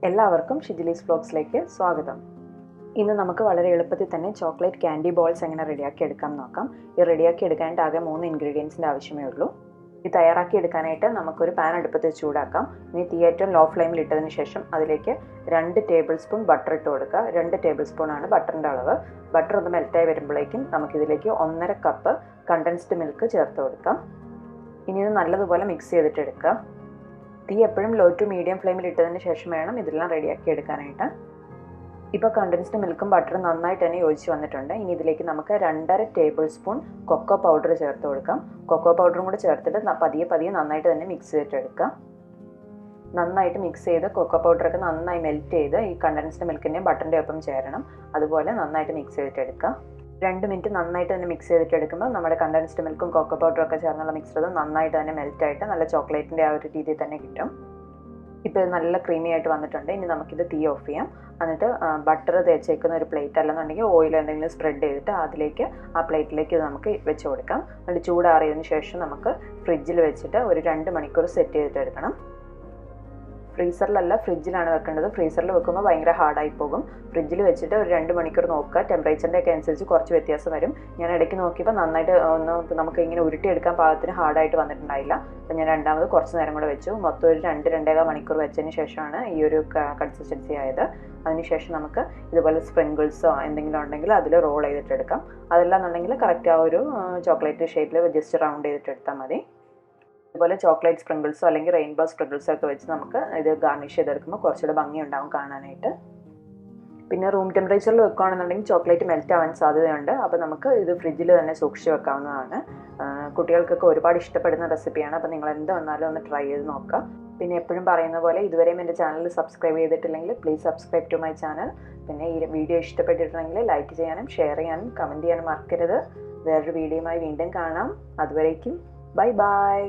എല്ലാവർക്കും ഷിജിലീസ് വ്ലോഗ്സിലേക്ക് സ്വാഗതം. ഇന്ന് നമുക്ക് വളരെ എളുപ്പത്തിൽ തന്നെ ചോക്ലേറ്റ് ക്യാൻഡി ബോൾസ് എങ്ങനെ റെഡിയാക്കി എടുക്കാം നോക്കാം. ഇത് റെഡിയാക്കി എടുക്കാനായിട്ട് ആകെ 3 ഇൻഗ്രീഡിയൻസിൻ്റെ ആവശ്യമേ ഉള്ളൂ. ഇത് തയ്യാറാക്കി എടുക്കാനായിട്ട് നമുക്കൊരു പാൻ അടുപ്പത്ത് ചൂടാക്കാം. ഇനി തീ ഏറ്റവും ലോ ഫ്ലെയിമിൽ ഇട്ടതിന് ശേഷം അതിലേക്ക് 2 ടേബിൾ സ്പൂൺ ബട്ടർ ഇട്ട് കൊടുക്കുക. 2 ടേബിൾ സ്പൂൺ ആണ് ബട്ടറിൻ്റെ അളവ്. ബട്ടർ ഒന്ന് മെൽറ്റായി വരുമ്പോഴേക്കും നമുക്കിതിലേക്ക് 1.5 കപ്പ് കണ്ടൻസ്ഡ് മിൽക്ക് ചേർത്ത് കൊടുക്കാം. ഇനി ഇത് നല്ലതുപോലെ മിക്സ് ചെയ്തിട്ട് എടുക്കുക. തീ എപ്പോഴും ലോ ടു മീഡിയം ഫ്ലെയിമിൽ ഇട്ടതിന് ശേഷം വേണം ഇതെല്ലാം റെഡിയാക്കി എടുക്കാനായിട്ട്. ഇപ്പോൾ കണ്ടൻസ്ഡ് മിൽക്കും ബട്ടറും നന്നായിട്ട് തന്നെ യോജിച്ച് വന്നിട്ടുണ്ട്. ഇനി ഇതിലേക്ക് നമുക്ക് 2.5 ടേബിൾ സ്പൂൺ കൊക്കോ പൗഡർ ചേർത്ത് കൊടുക്കാം. കൊക്കോ പൗഡറും കൂടെ ചേർത്തിട്ട് പതിയെ നന്നായിട്ട് തന്നെ മിക്സ് ചെയ്തിട്ടെടുക്കാം. നന്നായിട്ട് മിക്സ് ചെയ്ത് കൊക്കോ പൗഡറൊക്കെ നന്നായി മെൽറ്റ് ചെയ്ത് ഈ കണ്ടൻസ്ഡ് മിൽക്കിൻ്റെയും ബട്ടറിൻ്റെ ഒപ്പം ചേരണം. അതുപോലെ നന്നായിട്ട് മിക്സ് ചെയ്തിട്ടെടുക്കുക. 2 മിനിറ്റ് നന്നായിട്ട് തന്നെ മിക്സ് ചെയ്തിട്ടെടുക്കുമ്പോൾ നമ്മുടെ കണ്ടൻസ്ഡ് മിൽക്കും കൊക്കോ പൗഡറും ഒക്കെ ചേർന്നുള്ള മിക്സ്ചർ നന്നായിട്ട് തന്നെ മെൽറ്റായിട്ട് നല്ല ചോക്ലേറ്റിൻ്റെ ആ ഒരു രീതിയിൽ തന്നെ കിട്ടും. ഇപ്പോൾ ഇത് നല്ല ക്രീമി ആയിട്ട് വന്നിട്ടുണ്ട്. ഇനി നമുക്കിത് തീ ഓഫ് ചെയ്യാം. എന്നിട്ട് ബട്ടർ തേച്ചേക്കുന്ന ഒരു പ്ലേറ്റ് അല്ലെന്നുണ്ടെങ്കിൽ ഓയിൽ എന്തെങ്കിലും സ്പ്രെഡ് ചെയ്തിട്ട് അതിലേക്ക് ആ പ്ലേറ്റിലേക്ക് ഇത് നമുക്ക് വെച്ച് കൊടുക്കാം. എന്നിട്ട് ചൂടാറിയതിന് ശേഷം നമുക്ക് ഫ്രിഡ്ജിൽ വെച്ചിട്ട് ഒരു 2 മണിക്കൂർ സെറ്റ് ചെയ്തിട്ട് എടുക്കണം. ഫ്രീസറിലല്ല, ഫ്രിഡ്ജിലാണ് വെക്കേണ്ടത്. ഫ്രീസറിൽ വെക്കുമ്പോൾ ഭയങ്കര ഹാർഡായി പോകും. ഫ്രിഡ്ജിൽ വെച്ചിട്ട് ഒരു 2 മണിക്കൂർ നോക്കുക. ടെമ്പറേച്ചറിൻ്റെ ഒക്കെ അനുസരിച്ച് കുറച്ച് വ്യത്യാസം വരും. ഞാൻ ഇടയ്ക്ക് നോക്കിയപ്പോൾ നന്നായിട്ട് നമുക്ക് ഇങ്ങനെ ഉരുട്ടിയെടുക്കാൻ പാകത്തിന് ഹാർഡായിട്ട് വന്നിട്ടുണ്ടായില്ല. അപ്പോൾ ഞാൻ രണ്ടാമത് കുറച്ച് നേരം കൂടെ വെച്ചു. മൊത്തം ഒരു 2-2.25 മണിക്കൂർ വെച്ചതിന് ശേഷമാണ് ഈ ഒരു കൺസിസ്റ്റൻസി ആയത്. അതിനുശേഷം നമുക്ക് ഇതുപോലെ സ്പ്രിങ്കിൾസോ എന്തെങ്കിലും ഉണ്ടെങ്കിൽ അതിൽ റോൾ ചെയ്തിട്ടെടുക്കാം. അതല്ലാന്നുണ്ടെങ്കിൽ കറക്റ്റ് ആ ഒരു ചോക്ലേറ്റ് ഷേപ്പിൽ ജസ്റ്റ് റൗണ്ട് ചെയ്തിട്ടെടുത്താൽ മതി. അതുപോലെ ചോക്ലേറ്റ് സ്പ്രിങ്കിൾസോ അല്ലെങ്കിൽ റെയിൻബോ സ്പ്രിങ്കിൾസോ ഒക്കെ വെച്ച് നമുക്ക് ഇത് ഗാർണിഷ് ചെയ്തെടുക്കുമ്പോൾ കുറച്ചുകൂടെ ഭംഗിയുണ്ടാവും കാണാനായിട്ട്. പിന്നെ റൂം ടെമ്പറേച്ചറിൽ വെക്കുകയാണെന്നുണ്ടെങ്കിൽ ചോക്ലേറ്റ് മെൽറ്റ് ആവാൻ സാധ്യതയുണ്ട്. അപ്പോൾ നമുക്ക് ഇത് ഫ്രിഡ്ജിൽ തന്നെ സൂക്ഷിച്ച് വെക്കാവുന്നതാണ്. കുട്ടികൾക്കൊക്കെ ഒരുപാട് ഇഷ്ടപ്പെടുന്ന റെസിപ്പിയാണ്. അപ്പോൾ നിങ്ങൾ എന്ത് വന്നാലും ഒന്ന് ട്രൈ ചെയ്ത് നോക്കുക. പിന്നെ എപ്പോഴും പറയുന്ന പോലെ ഇതുവരെയും എൻ്റെ ചാനൽ സബ്സ്ക്രൈബ് ചെയ്തിട്ടില്ലെങ്കിൽ please subscribe to my channel. പിന്നെ ഈ വീഡിയോ ഇഷ്ടപ്പെട്ടിട്ടുണ്ടെങ്കിൽ ലൈക്ക് ചെയ്യാനും ഷെയർ ചെയ്യാനും കമൻറ്റ് ചെയ്യാനും മറക്കരുത്. വേറൊരു വീഡിയോയുമായി വീണ്ടും കാണാം. അതുവരേക്കും ബൈ ബൈ.